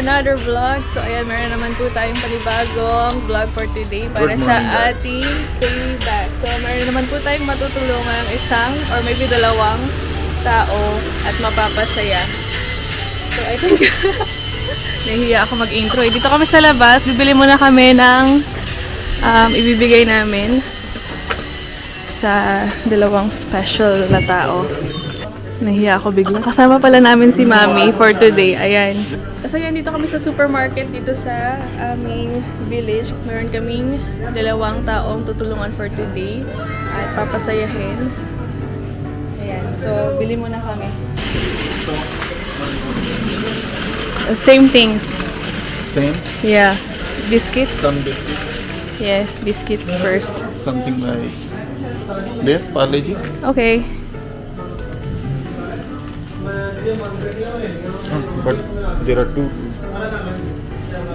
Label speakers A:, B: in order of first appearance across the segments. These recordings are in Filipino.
A: another vlog. So ayan, meron naman po tayong panibagong vlog for today para sa ating payback. So meron naman po tayong matutulungan isang or maybe dalawang tao at mapapasaya. So I think nahihiya ako mag-intro. Dito kami sa labas. Bibili muna kami ng ibibigay namin sa dalawang special na tao. Nahiya ako bigla. Kasama pala namin si Mami for today. Ayan. So yan, dito kami sa supermarket dito sa aming village. Meron kaming dalawang taong tutulungan for today at papasayahin. Ayan. So, bili muna kami. Same things.
B: Same?
A: Yeah. Biscuit?
B: Some biscuits.
A: Yes, biscuits first.
B: Something like there, Parle-G.
A: Okay.
B: But there are two.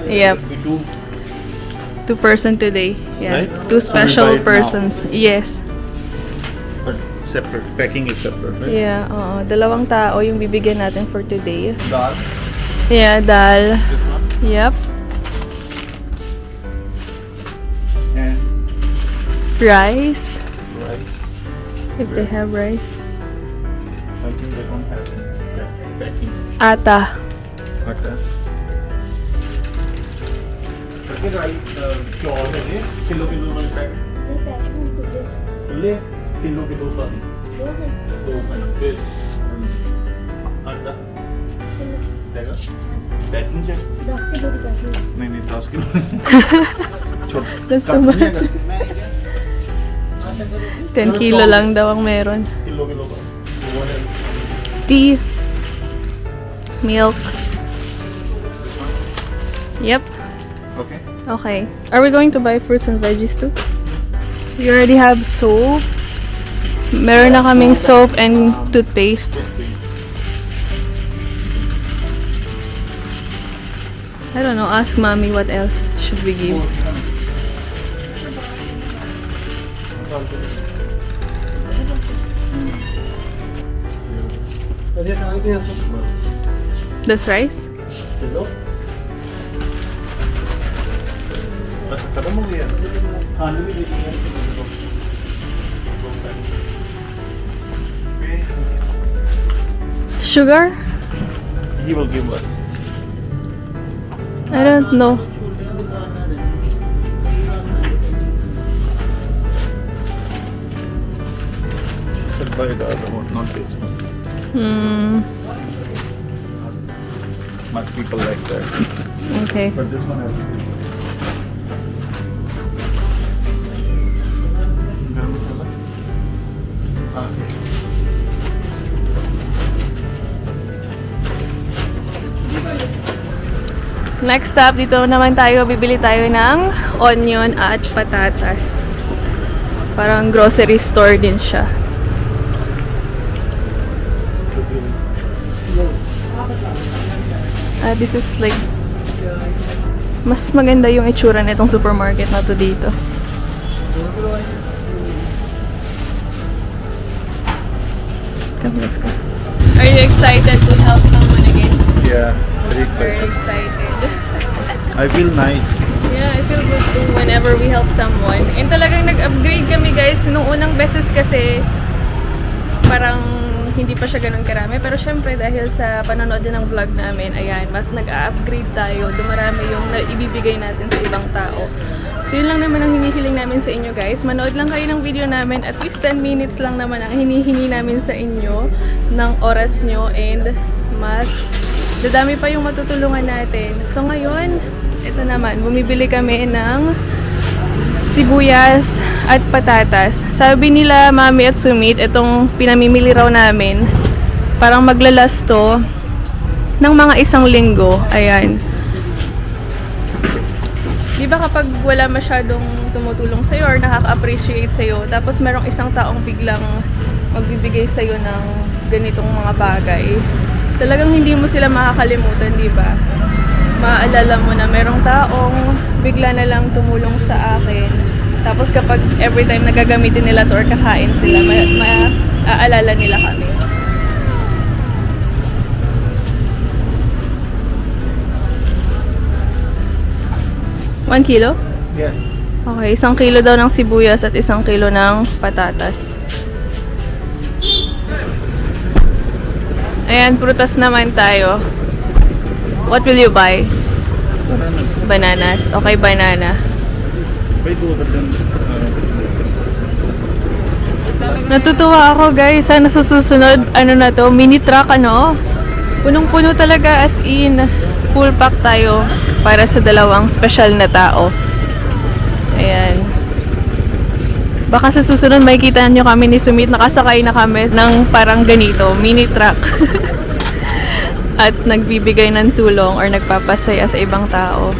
A: Yep.
B: Two.
A: Two person today. Yeah.
B: Right?
A: Two
B: So we
A: special
B: buy it now.
A: persons. Yes.
B: But separate. Packing is separate, right?
A: Yeah, oo. Dalawang tao yung bibigyan natin for today.
B: Dal.
A: Yeah, dal.
B: This one.
A: Yep.
B: And
A: Rice.
B: rice.
A: If they have rice.
B: I think they don't have it. Packing.
A: Ata.
B: Atta. Okay, rice. Chawal है किलो में पैक. ले किलो का. दो है. This. आटा. देगा. Packing check. नहीं 10 किलो. छोटा.
A: That's too much. 10 kilo lang daw ang meron.
B: Kilo का.
A: Tea. Milk. Yep.
B: Okay.
A: Okay. Are we going to buy fruits and veggies too? We already have soap. Meron na kaming soap and toothpaste. I don't know. Ask Mommy what else should we give. That's rice?
B: Kilo. खत्म हो गया. खाने भी देती है.
A: Sugar?
B: He will give us.
A: I don't know.
B: Said buy the other one, not this one. Much people like that.
A: Okay.
B: But this one has to be. Garam masala? Okay.
A: Next up, dito naman tayo, bibili tayo ng onion at patatas. Parang grocery store din siya. This is like, mas maganda yung itsura nitong supermarket na to dito. Come, let's go. Are you excited to help someone again?
B: Yeah, very
A: Very
B: excited.
A: excited.
B: I feel nice.
A: Yeah, I feel good too whenever we help someone. And talagang nag-upgrade kami guys. Nung unang beses kasi, parang hindi pa siya ganun karami. Pero syempre dahil sa panonood din ng vlog namin, ayan, mas nag-upgrade tayo. Dumarami yung ibibigay natin sa ibang tao. So yun lang naman ang hinihiling namin sa inyo guys. Manood lang kayo ng video namin. At least 10 minutes lang naman ang hinihingi namin sa inyo ng oras nyo. And mas dadami pa yung matutulungan natin. So ngayon, ito naman, bumibili kami ng sibuyas at patatas. Sabi nila Mami at Sumit, itong pinamimili raw namin, parang maglalas to ng mga 1 linggo. Ayan. Di ba kapag wala masyadong tumutulong sa'yo or nakaka-appreciate sa'yo, tapos merong isang taong biglang magbibigay sa'yo ng ganitong mga bagay, talagang hindi mo sila makakalimutan, di ba? Maaalala mo na merong taong bigla na lang tumulong sa akin. Tapos kapag every time nagagamitin nila to or kakain sila, maaalala nila kami. 1 kilo?
B: Yeah.
A: Okay, 1 kilo daw ng sibuyas at 1 kilo ng patatas. Ayan, prutas naman tayo. What will you buy? Bananas. Okay, banana.
B: Wait, do other than...
A: Natutuwa ako guys, sana sa susunod, ano na to, mini truck ano. Punong-puno talaga as in, full pack tayo para sa 2 special na tao. Ayan. Baka sa susunod makikita nyo kami ni Sumit, nakasakay na kami ng parang ganito, mini truck. At nagbibigay ng tulong or nagpapasaya sa ibang tao.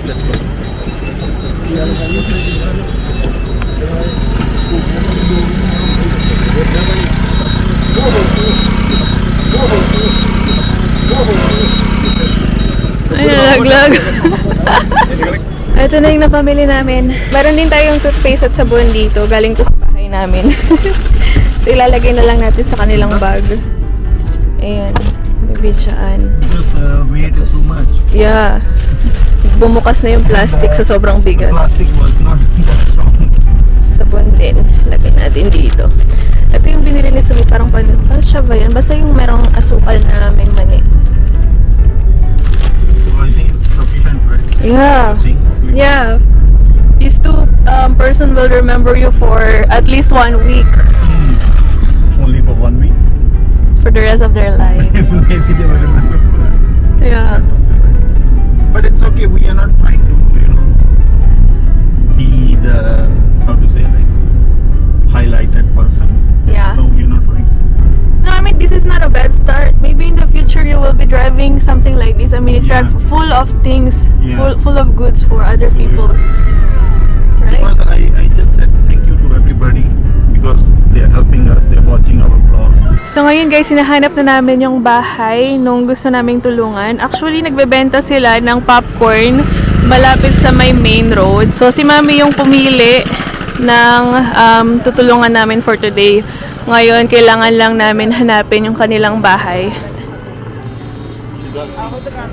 B: Let's go.
A: Ay, nalaglag. Ito na yung napamili namin. Meron din tayong toothpaste at sabon dito. Galing to sa bahay namin. So, ilalagay na lang natin sa kanilang bag. Ayan. Maybe dyan.
B: Because the weight is too much.
A: Yeah. Bumukas na yung plastic sa sobrang bigat.
B: Plastic was not that strong.
A: Sabon din. Lagay natin dito. Ito yung binili ni Sumi. Parang ano siya ba yan? Basta yung merong asukal na may mani.
B: So I think it's sufficient, right?
A: Yeah.
B: I think.
A: Yeah. These two person will remember you for at least 1 week.
B: Only for 1 week.
A: For the rest of their life.
B: Maybe they will remember for us.
A: Yeah.
B: But it's okay. We are not trying to, be the, how to say, like, highlighted person.
A: Yeah.
B: No, we're not trying.
A: No, I mean, this is not a bad start. Maybe in the future you will be driving something like this, a mini truck
B: Yeah.
A: full of things,
B: Yeah.
A: full of goods for other
B: So,
A: people. Right?
B: Because I just said thank you to everybody because they're helping us, they're watching our vlog.
A: So ngayon guys, hinahanap na namin yung bahay nung gusto naming tulungan. Actually, nagbebenta sila ng popcorn malapit sa may main road. So si Mami yung pumili ng tutulungan namin for today. Ngayon, kailangan lang namin hanapin yung kanilang bahay.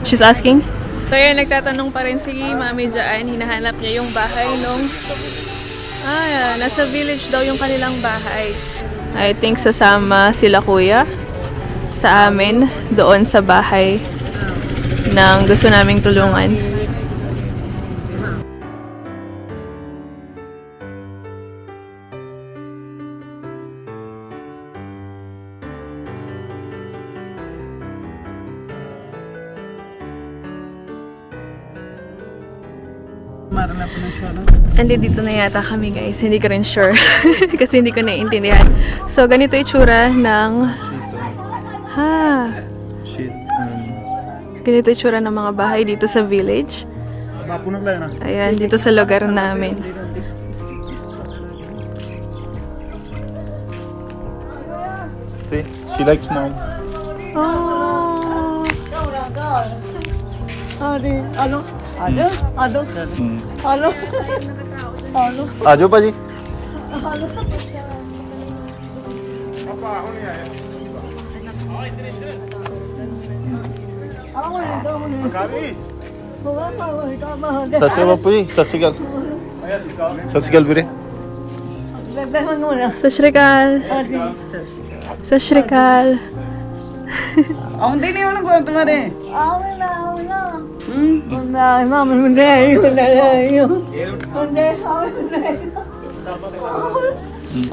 A: She's asking? So yun, nagtatanong pa rin si Mami dyan. Hinahanap niya yung bahay nung... nasa village daw yung kanilang bahay. I think sasama sila kuya sa amin doon sa bahay ng gusto naming tulungan. Andi dito na yata kami guys, hindi ko rin sure kasi hindi ko naiintindihan. So ganito itsura ng
B: She's,
A: ganito itsura ng mga bahay dito sa village. Ayan, dito sa lugar namin.
B: see, she likes mom.
A: Oh.
B: आजो पाजी सत श्री बापू जी सत श्री अकाल सत श्री अकाल वीरे
A: Sat Shri Akal. Sat Shri Akal.
C: ਆਉਂਦੇ ਨਹੀਂ ਹੁਣ ਕੋਲ ਤੁਹਾਡੇ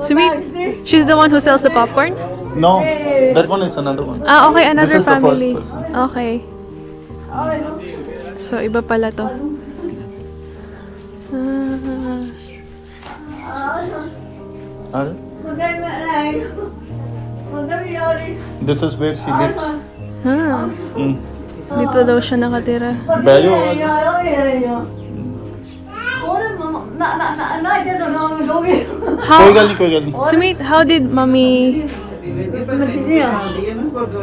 A: Sweet. She's the one who sells the popcorn?
B: No, that one is another one.
A: Ah, okay. Another
B: This is the first
A: family.
B: person.
A: Okay. So, iba pala to.
B: Al? This is where she lives.
A: Hmm.
B: Mm.
A: Dito daw siya nakatira.
B: Bayo, ਕੋਈ ਗੱਲ ਨਹੀਂ
A: Sumit, how did mommy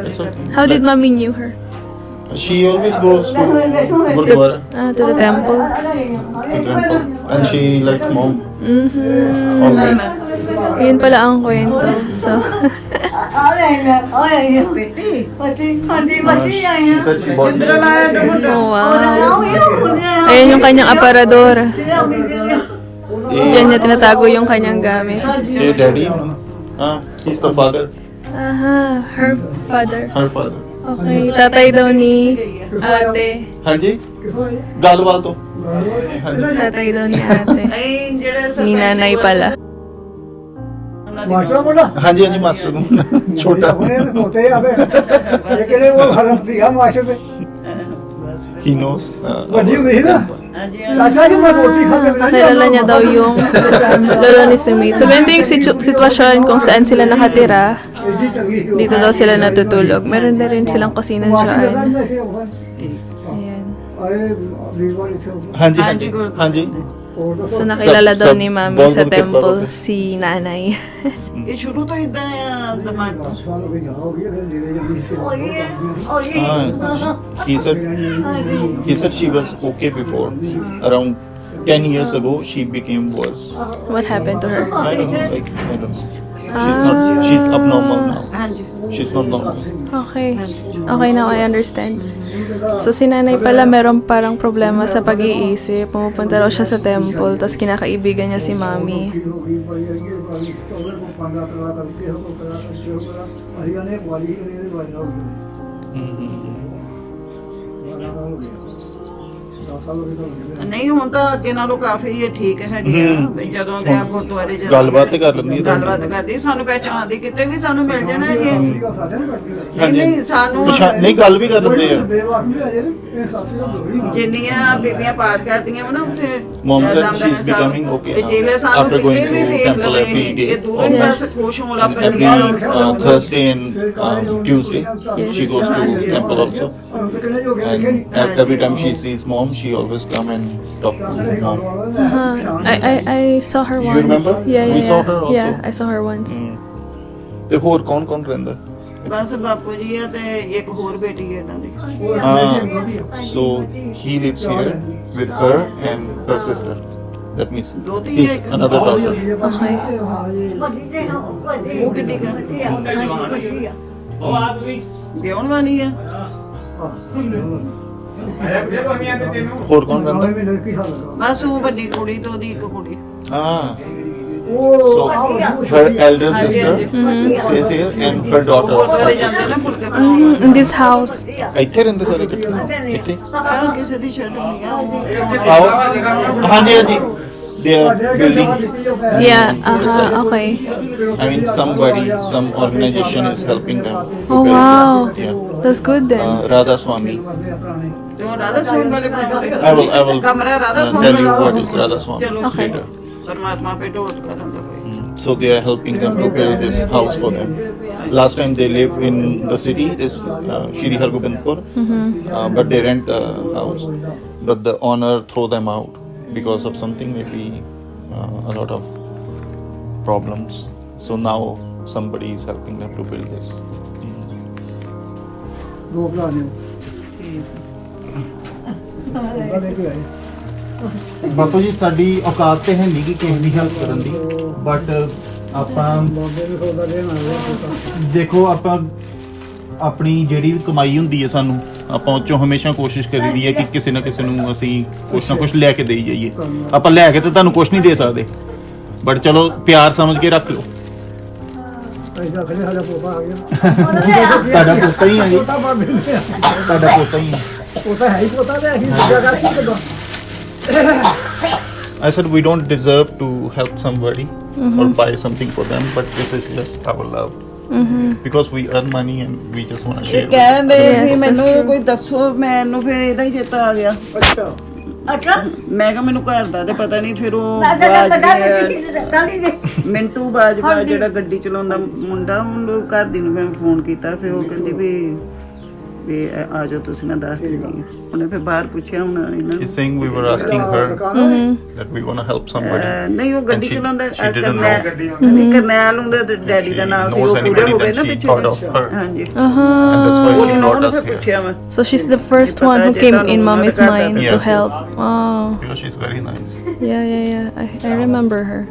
B: It's okay.
A: how did mommy knew her?
B: She always goes to Gurdwara,
A: To the temple.
B: to temple, and she likes mom
A: Mm-hmm.
B: always.
A: Yun pala ang kwento. So,
B: She said she bought this.
A: oh wow. Ayan yung kanyang aparador. Diyan niya tinatago yung kanyang gamit.
B: Hey, daddy. He's the father.
A: Aha, her father.
B: Her father.
A: Okay, tatay daw ni ate.
B: ਹਾਂਜੀ ਗੱਲਬਾਤ ਤੋਂ ਹਾਂਜੀ
A: Tatay daw ni ate.
C: ay ਜਿਹੜੇ
A: Ni nanay pala.
D: Master ਬੋਲਾ
B: ਹਾਂਜੀ ਹਾਂਜੀ ਮਾਸਟਰ ਨੂੰ ਛੋਟਾ
D: ਉਹਨੇ ਕੋਤੇ ਆਵੇ ਇਹ ਕਿਹੜੇ ਉਹ ਹਰਮ ਦੀ ਆ ਮਾਸਟਰ ਤੇ
B: he knows
D: ਵੱਡੀ ਹੋ ਗਈ ਨਾ
C: ਹਾਂਜੀ
D: ਚਾਚਾ ਜੀ ਮੈਂ ਰੋਟੀ ਖਾ ਕੇ
A: Nakilala niya daw yung lolo ni Sumit. So, ganito yung sitwasyon kung saan sila nakatira.
D: ਐਡੀ ਚੰਗੀ ਸੀ ਉਹ।
A: Dito daw sila natutulog. Meron na rin silang kusina
D: master
A: dyan.
D: ਕਹਿੰਦਾ ਸੀ ਉਹ
A: Ayan.
D: ਆਏ ਵੀਰਵਾਰ ਇੱਥੇ
B: ਹਾਂਜੀ ਹਾਂਜੀ ਹਾਂਜੀ
D: ਹੋਰ ਤਾਂ
A: So, nakilala daw
B: Sab-
A: ni Mami
B: ਬਹੁਤ
A: sa
B: ਬਹੁਤ ਕਿਰਪਾ
A: temple
B: ਬਾਬਾ।
A: si nanay.
C: ਇਹ ਸ਼ੁਰੂ ਤੋਂ ਇਦਾਂ ਆ ਦਿਮਾਗ ਤੋਂ
D: ਸਾਲ ਹੋ ਗਿਆ ਹੋ ਗਿਆ ਫਿਰ ਲੈ ਜਾਂਦੀ ਸੀ
B: he said she was okay before. Around 10 years ago she became worse.
A: What happened to her?
B: I don't know. She's abnormal now.
C: ਹਾਂਜੀ
B: She's not normal.
A: Okay. Okay, now I understand. So, si nanay pala meron parang problema sa pag-iisip. Pumupunta raw siya sa temple, tapos kinakaibigan niya si Mami.
C: ਨਹੀਂ ਹੁਣ ਤਾਂ ਅੱਗੇ ਨਾਲੋਂ ਕਾਫੀ ਇਹ ਠੀਕ ਹੈਗੇ ਆ ਵੀ ਜਦੋਂ ਦੇ ਆ ਗੁਰਦੁਆਰੇ ਜਾਂਦੇ
B: ਗੱਲਬਾਤ ਤੇ ਕਰ ਲੈਂਦੀ ਹੈ
C: ਗੱਲਬਾਤ ਕਰਦੀ ਸਾਨੂੰ ਪਹਿਚਾਣਦੀ ਕਿਤੇ ਵੀ ਸਾਨੂੰ ਮਿਲ ਜਾਣਾ ਇਹ
B: ਹਾਂਜੀ
C: ਨਹੀਂ ਸਾਨੂੰ
B: ਨਹੀਂ ਗੱਲ ਵੀ ਕਰ ਲੈਂਦੇ ਆ
C: ਜਿੰਨੀਆਂ ਬੀਬੀਆਂ ਪਾਠ ਕਰਦੀਆਂ ਵਾ ਨਾ ਉੱਥੇ
B: Mom said
C: ਦਮਦਮਾ
B: she's
C: ਸਾਹਿਬ,
B: becoming okay
C: ਤੇ
B: now,
C: ਜਿਹੜੇ ਸਾਨੂੰ
B: after going
C: ਕਿਤੇ ਵੀ
B: to
C: ਦੇਖ
B: temple
C: ਲਵੇ,
B: every day.
C: ਇਹ ਦੂਰੋਂ ਹੀ ਬਸ ਖੁਸ਼ ਹੋਣ ਲੱਗ
B: Every
C: ਪੈਂਦੀਆਂ
B: Thursday and Tuesday she goes to temple also. And every time she sees mom, she always come and talk to mom.
A: I saw her
B: You
A: once.
B: remember?
A: Yeah,
B: We
A: yeah,
B: saw
A: yeah.
B: her also.
A: Yeah, I saw her once.
B: ਤੇ ਹੋਰ ਕੌਣ ਕੌਣ ਰਹਿੰਦਾ?
C: ਬਸ ਬਾਪੂ ਜੀ ਆ ਤੇ ਇੱਕ ਹੋਰ ਬੇਟੀ ਹੈ ਇਹਨਾਂ ਦੀ
B: So he lives here with her and her sister. That means he's another daughter.
A: Okay.
C: ਉਹ ਕਿੱਡੀ ਕੁ ਵਿਆਹਣ ਵਾਲੀ ਆ
B: ਹੋਰ ਕੌਣ ਰਹਿੰਦਾ?
C: ਬਸ ਉਹ ਵੱਡੀ ਕੁੜੀ ਤੇ ਉਹਦੀ ਇੱਕ ਕੁੜੀ
B: So her elder sister stays here and her daughter.
C: ਗੁਰਦੁਆਰੇ ਜਾਂਦੇ ਨਾ ਫੁਲਕੇ ਬਣਾਉਣ
A: In this house.
B: ਇੱਥੇ ਰਹਿੰਦੇ ਸਾਰੇ ਇਕੱਠੇ ਇੱਥੇ
C: ਆਹ ਕਿਸੇ ਦੀ ਛੱਡ ਨਹੀਂ ਆ
B: ਆਓ ਹਾਂਜੀ ਹਾਂਜੀ they are building.
A: Yeah, okay.
B: I mean some organization is helping them to
A: Oh,
B: build
A: wow.
B: this. Yeah.
A: That's good then.
B: Radha Swami.
C: ਤੇ ਉਹ ਰਾਧਾ ਸਵਾਮੀ ਵਾਲੇ ਬਣਾਉਂਦੇ
B: I will
C: ਕਮਰਾ ਰਾਧਾ ਸਵਾਮੀ
B: tell you
C: ਵਾਲਾ
B: what is Radha Swami
C: ਚਲੋ
A: Okay.
B: later.
C: ਪਰਮਾਤਮਾ ਪੇ ਢੋਲ ਕਰਨ ਦਾ ਕੋਈ
B: So they are helping them to build this house for them. Last time they live in the city, this Shri Hargobindpur, but they rent the house. But the owner throw them out because of something, maybe a lot of problems. So now somebody is helping them to build this.
D: ਦੋ ਭਰਾ ਨੇ
B: ਬਾਪੂ ਜੀ ਸਾਡੀ ਔਕਾਤ ਤੇ ਹੈ ਨਹੀਂ ਕਿ ਕਿਸੇ ਦੀ ਹੈਲਪ ਕਰਨ ਦੀ, ਬਟ ਆਪਾਂ
D: ਬਾਬੇ ਨੂੰ ਸੌਦਾ ਦੇਣ ਆਇਆ
B: ਦੇਖੋ ਆਪਾਂ ਆਪਣੀ ਜਿਹੜੀ ਵੀ ਕਮਾਈ ਹੁੰਦੀ ਹੈ ਸਾਨੂੰ ਆਪਾਂ ਉਹ 'ਚੋਂ ਹਮੇਸ਼ਾ ਕੋਸ਼ਿਸ਼ ਕਰੀਦੀ ਹੈ ਕਿ ਕਿਸੇ ਨਾ ਕਿਸੇ ਨੂੰ ਅਸੀਂ ਕੁਛ ਨਾ ਕੁਛ ਲੈ ਕੇ ਦੇਈ ਜਾਈਏ। ਆਪਾਂ ਲੈ ਕੇ ਤਾਂ ਤੁਹਾਨੂੰ ਕੁਛ ਨਹੀਂ ਦੇ ਸਕਦੇ, ਬਟ ਚਲੋ ਪਿਆਰ ਸਮਝ ਕੇ ਰੱਖ ਲਓ।
D: ਪੈਸਾ ਖਲੇ ਸਾਡਾ ਪੋਤਾ ਆ ਗਿਆ
B: ਤੁਹਾਡਾ ਪੋਤਾ ਹੀ ਹੈ ਜੀ,
D: ਪੋਤਾ ਬਾਬੇ ਨੇ
B: ਤੁਹਾਡਾ ਪੋਤਾ ਹੀ ਹੈ।
D: ਪੋਤਾ ਹੈ ਹੀ ਪੋਤਾ ਤੇ ਅਸੀਂ ਦੂਜਾ ਕਰ ਕੀ ਕਰਦਾ
B: I said we don't deserve to help somebody or buy something for them, but this is just our love. Because we earn money and we just want to share.
C: ਕਹਿਣ ਦੇ
A: Yes,
C: ਸੀ
A: that's
C: ਮੈਨੂੰ
A: true.
C: ਕੋਈ ਦੱਸੋ ਮੈਨੂੰ ਫਿਰ ਇਹਦਾ ਹੀ ਚੇਤਾ ਆ ਗਿਆ
D: ਅੱਛਾ
C: ਮੈਂ ਕਿਹਾ ਮੈਨੂੰ ਘਰ ਦਾ ਤੇ ਪਤਾ ਨਹੀਂ ਫਿਰ ਉਹ ਬਾਜਵਾ ਮਿੰਟੂ ਬਾਜਵਾ ਜਿਹੜਾ ਗੱਡੀ ਚਲਾਉਂਦਾ ਮੁੰਡਾ ਉਹਨੂੰ ਘਰ ਦੀ ਨੂੰ ਮੈਂ ਫੋਨ ਕੀਤਾ ਫਿਰ ਉਹ ਕਹਿੰਦੀ ਵੀ ਵੀ ਆ ਜਾਓ ਤੁਸੀਂ, ਮੈਂ ਦੱਸ ਦਿੰਦੀ ਹਾਂ। ਉਹਨੇ ਫਿਰ ਬਾਹਰ ਪੁੱਛਿਆ ਹੁਣ ਇਹਨਾਂ
B: He's saying we were asking her that we want to help somebody.
C: ਨਹੀਂ ਉਹ ਗੱਡੀ
B: And she-
C: ਚਲਾਉਂਦਾ
B: she didn't know.
C: ਨਹੀਂ ਕਰਨੈਲ ਹੁੰਦਾ ਤੇ ਡੈਡੀ ਦਾ ਨਾਮ ਸੀ,
B: knows
C: ਉਹ ਪੂਰੇ
B: anybody,
C: ਹੋ ਗਏ
B: then
C: ਨਾ
B: she
C: ਪਿੱਛੇ
B: thought of her.
C: ਹਾਂਜੀ
B: And that's why
C: ਉਹਨੂੰ
B: she brought
C: ਉਹਨੂੰ
B: us
C: ਫਿਰ
B: here.
C: ਪੁੱਛਿਆ ਮੈਂ
A: So she's the first one who came in mommy's mind to
B: Yes.
A: help. Oh,
B: Because she's very nice.
A: yeah. I remember her.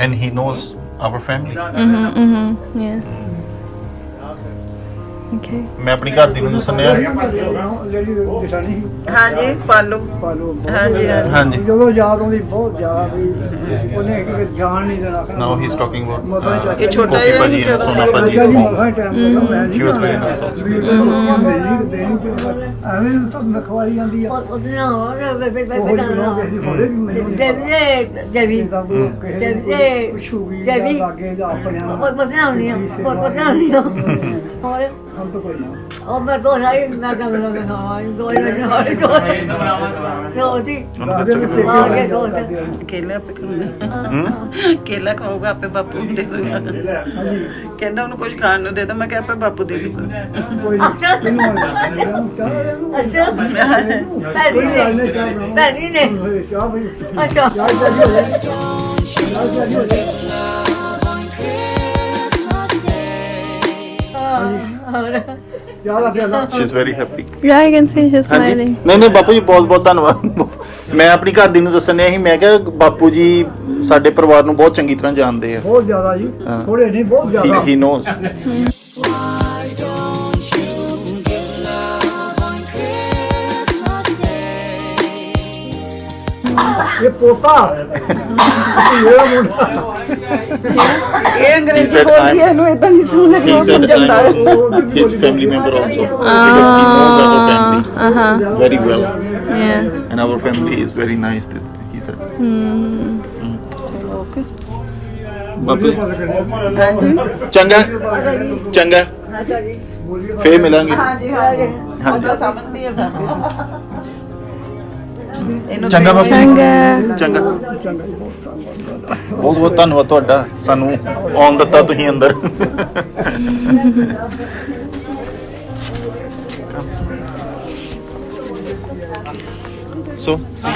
B: And he knows our family.
A: Yeah. Okay.
B: ਮੈਂ ਆਪਣੀ ਘਰ ਦੀ ਨੂੰ ਦੱਸਣਿਆ।
D: ਜਿਹੜੀ ਨਿਸ਼ਾਨੀ
C: ਹਾਂਜੀ ਪਾਲੋ
D: ਪਾਲੋ
C: ਹਾਂਜੀ
B: ਹਾਂਜੀ।
D: ਜਦੋਂ ਯਾਦ ਆਉਂਦੀ ਬਹੁਤ ਜ਼ਿਆਦਾ ਵੀ ਉਹਨੇ ਇੱਕ ਜਾਣ ਨਹੀਂ ਦੇਣਾ
B: Now he's talking about
C: ਇਹ ਛੋਟਾ
B: Koki
C: ਜਿਹਾ
B: Paji and Sona Paji.
D: ਬੱਚਾ ਜੀ ਮਸਾਂ ਟਾਈਮ ਲੱਗਦਾ
B: She was very nice also.
D: ਐਵੇਂ ਨੂੰ ਤਾਂ ਨਖਵਾਈ ਜਾਂਦੀ ਆ ਉਹ ਜਿਹੜਾ ਕਿਸੇ ਹੋਰੇ ਵੀ ਮੈਨੂੰ ਨਹੀਂ ਪਤਾ ਪੁੱਛੂਗੀ ਲਾਗੇ ਜਾਂ ਆਪਣੇ ਹਮ ਤਾਂ ਕੋਈ ਨਾ
C: ਕੇਲਾ ਕੇਲਾ ਖਾਊਗਾ ਆਪੇ ਬਾਪੂ ਨੂੰ ਦੇ ਦੂੰਗਾ ਕਹਿੰਦਾ ਉਹਨੂੰ ਕੁਝ ਖਾਣ ਨੂੰ ਦੇ ਦੋ, ਮੈਂ ਕਿਹਾ ਆਪੇ ਬਾਪੂ ਦੇ ਦੂੰਗਾ
D: ਕੋਈ ਜਿਆਦਾ ਪਿਆਲਾ
B: She's very happy.
A: Yeah, I can see she's
B: ਹਾਂਜੀ
A: smiling.
B: ਨਹੀਂ ਬਾਪੂ ਜੀ ਬਹੁਤ ਬਹੁਤ ਧੰਨਵਾਦ। ਮੈਂ ਆਪਣੀ ਘਰ ਦੀ ਨੂੰ ਦੱਸਣਿਆ ਸੀ, ਮੈਂ ਕਿਹਾ ਬਾਪੂ ਜੀ ਸਾਡੇ ਪਰਿਵਾਰ ਨੂੰ ਬਹੁਤ ਚੰਗੀ ਤਰ੍ਹਾਂ ਜਾਣਦੇ ਆ।
D: ਬਹੁਤ ਜ਼ਿਆਦਾ ਜੀ
B: ਹਾਂ।
D: ਥੋੜੇ ਨਹੀਂ ਬਹੁਤ ਜ਼ਿਆਦਾ
B: He knows.
D: ਇਹ ਪੋਤਾ ਇਹ ਮੁੰਡਾ
C: ਇਹ ਅੰਗਰੇਜ਼ੀ
B: said,
C: ਬੋਲਦੀ ਹੈ, ਇਹਨੂੰ ਇਦਾਂ ਨਹੀਂ ਸਮਝ
B: He said
C: ਸਮਝਾਉਂਦਾ ਹੈ
B: I'm his family member also. Because he knows our family very well.
A: Yeah.
B: And our family is very nice, he said. ਬਾਪੂ
C: ਹਾਂਜੀ
B: ਚੰਗਾ ਚੰਗਾ ਫੇਰ ਮਿਲਾਂਗੇ।
C: ਹਾਂਜੀ ਹਾਂਜੀ ਸਮਝਦੀ ਹੈ ਸਭ ਕੁਝ ਇਹਨੂੰ
B: ਚੰਗਾ ਬਾਪੂ
A: Changa.
B: ਚੰਗਾ ਬਹੁਤ ਬਹੁਤ ਧੰਨਵਾਦ ਤੁਹਾਡਾ, ਸਾਨੂੰ ਆਉਣ ਦਿੱਤਾ ਤੁਸੀਂ ਅੰਦਰ। So, see,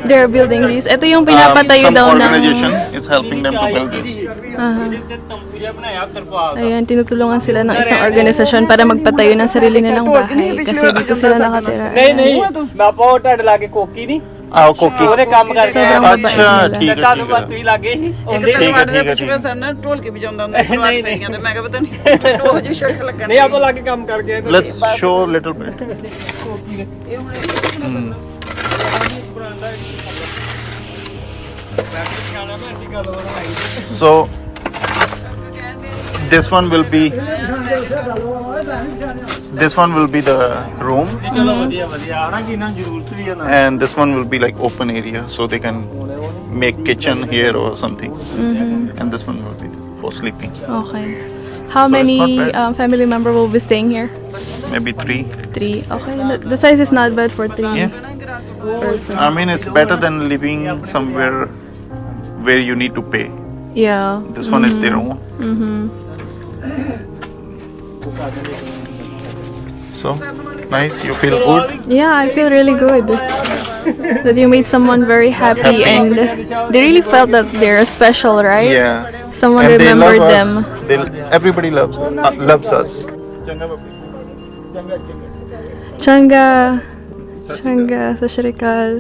A: They're building this. Ito yung pinapatayo
B: some
A: daw ng...
B: organization is helping them to build this.
A: Ayan, tinutulungan sila ng isang organisasyon para magpatayo ng sarili nilang bahay kasi dito sila nakatira.
E: ਨਹੀਂ ਬਾਪਾ ਉਹ ਤੁਹਾਡੇ ਲਾਗੇ ਕੋਕੀ ਨਹੀਂ
B: ਆਓ ਕੋਕੀ।
E: ਉਹਦੇ ਕੰਮ ਕਰਕੇ
A: Sobrang
E: ਆਇਆ।
A: mabait
B: ਅੱਛਾ
A: nila.
B: ਠੀਕ ਹੈ
E: ਤੁਹਾਨੂੰ
B: ਠੀਕ
E: ਬਾਤ
B: ਹੈ।
E: ਤੁਸੀਂ ਲਾਗੇ ਸੀ
C: ਇੱਕ
E: ਆਉਂਦੇ
C: ਤਾਂ
B: ਠੀਕ ਹੈ,
C: ਸਾਡੇ
B: ਠੀਕ ਹੈ,
C: ਪਿਛਲੇ
B: ਠੀਕ।
C: ਸਾਲ ਨਾ ਢੋਲਕੀ ਵਜਾਉਂਦਾ ਹੁੰਦਾ ਸੀ
E: ਨਹੀਂ,
C: ਪਈਆਂ ਤੇ ਮੈਂ ਕਿਹਾ ਪਤਾ ਨਹੀਂ ਢੋਲ ਜੀ ਸ਼ੱਕ ਲੱਗਣ
E: ਨਹੀਂ ਆਪਾਂ ਲਾਗੇ ਕੰਮ ਕਰਕੇ ਆਏ ਤਾਂ
B: Let's show a little bit. So this one will be the room,
E: ਚਲੋ ਵਧੀਆ ਵਧੀਆ ਆਣਾ ਕੀ ਨਾ ਜ਼ਰੂਰਤ ਵੀ ਆ ਨਾ
B: and this one will be like open area, so they can make kitchen here or something. And this one will be for sleeping.
A: Okay. How
B: So it's
A: many
B: not bad.
A: family member will be staying here?
B: Maybe 3.
A: 3. Okay. The size is not bad for 3
B: Yeah.
A: person.
B: I mean, it's better than living somewhere where you need to pay.
A: Yeah.
B: This one is their own. So nice. You feel good?
A: Yeah, I feel really good that you made someone very happy and they really felt that they're special, right?
B: Yeah.
A: Someone
B: And they
A: remembered
B: love
A: them.
B: us. Everybody loves us.
A: Changa. Changa sa Shrikal.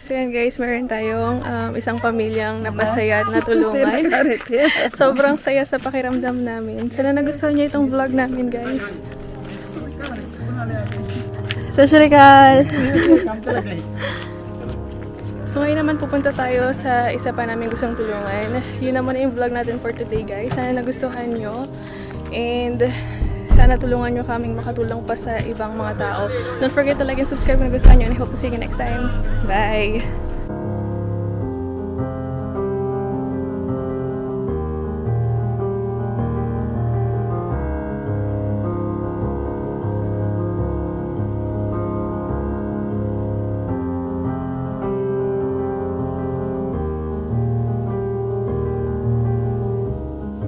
A: So yan guys, meron tayong isang pamilyang napasaya at natulungan. Sobrang saya sa pakiramdam namin. Sana nagustuhan niyo itong vlog namin guys. Sa Shrikal! So ngayon naman pupunta tayo sa isa pa namin gustong tulungan. Yun naman yung vlog natin for today guys. Sana nagustuhan nyo. And sana tulungan nyo kaming makatulong pa sa ibang mga tao. Don't forget to like and subscribe kung nagustuhan nyo. And I hope to see you next time. Bye!